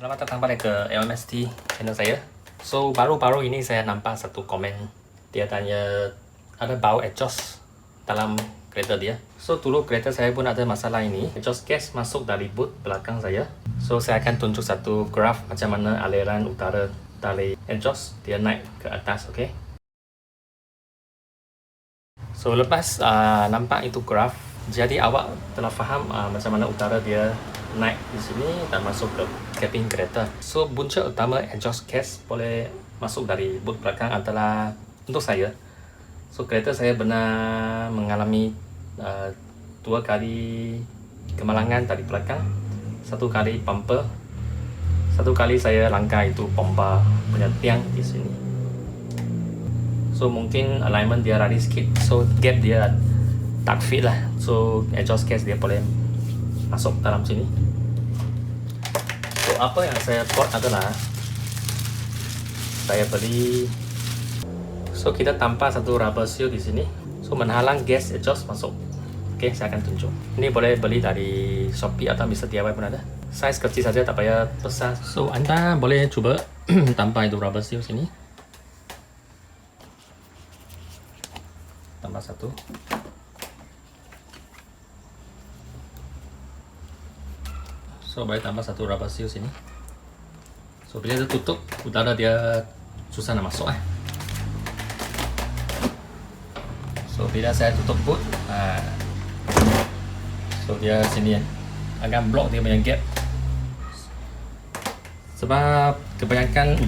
Selamat datang balik ke LMST channel saya. So baru-baru ini saya nampak satu komen. Dia tanya ada bau exhaust dalam kereta dia. So dulu kereta saya pun ada masalah ini. Exhaust gas masuk dari boot belakang saya. So saya akan tunjuk satu graf macam mana aliran udara dari exhaust dia naik ke atas, okay? So lepas nampak itu graf, jadi awak telah faham macam mana udara dia naik di sini dan masuk ke kabin kereta. So punca utama exhaust gas boleh masuk dari boot belakang adalah untuk saya. So kereta saya benar mengalami 2 kali kemalangan dari belakang, 1 kali bumper, 1 kali saya langgar itu pompa punya tiang di sini. So mungkin alignment dia rari sikit, so gap dia tak fit lah. So exhaust gas dia boleh masuk dalam sini. So apa yang saya buat adalah saya beli, so kita tampar satu rubber seal di sini, so menghalang gas exhaust masuk. Okay, saya akan tunjuk. Ini boleh beli dari Shopee atau bisa DIY pun ada. Size kecil saja, tak payah besar. So anda boleh cuba tampar itu rubber seal sini. Tambah satu. So boleh tambah satu rubber seal sini. So bila dia tutup, udara dia susah nak masuk. So bila saya tutup boot, so dia sini akan block dia punya gap. Sebab kebanyakan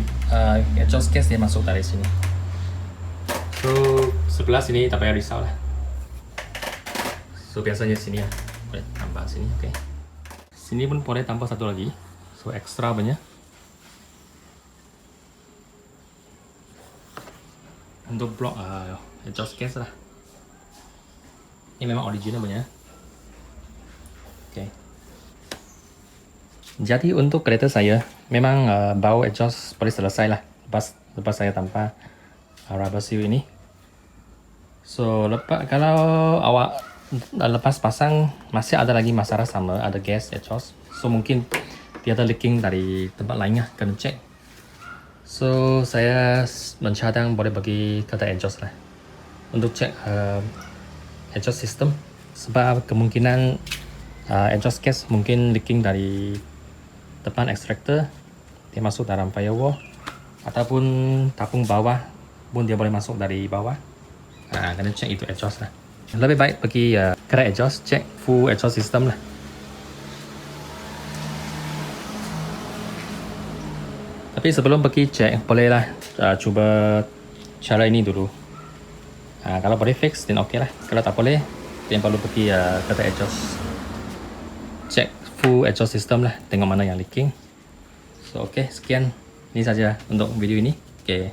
exhaust gas dia masuk dari sini. So sebelah sini tak payah risau lah. So biasanya sini lah, boleh tambah sini, okay. Sini pun boleh tambah satu lagi, so extra banyak untuk block exhaust gas lah. Ini memang original punya, okay. Jadi untuk kereta saya memang bau exhaust boleh selesai lah lepas saya tampar rubber seal ini. So kalau awak lepas pasang masih ada lagi masalah sama, ada gas exhaust, so mungkin dia ada leaking dari tempat lainnya, kena cek. So saya mencadang boleh bagi kedai exhaust lah untuk cek exhaust system, sebab kemungkinan exhaust gas mungkin leaking dari depan extractor, dia masuk dalam firewall, ataupun tapung bawah pun dia boleh masuk dari bawah. Kena cek itu exhaust lah. Lebih baik pergi kedai exhaust, cek full exhaust system lah. Tapi sebelum pergi cek, bolehlah cuba cara ini dulu. Kalau boleh fix, then ok lah. Kalau tak boleh, then perlu pergi kedai exhaust, cek full exhaust system lah, tengok mana yang leaking. So ok, sekian. Ini saja untuk video ini. Okay.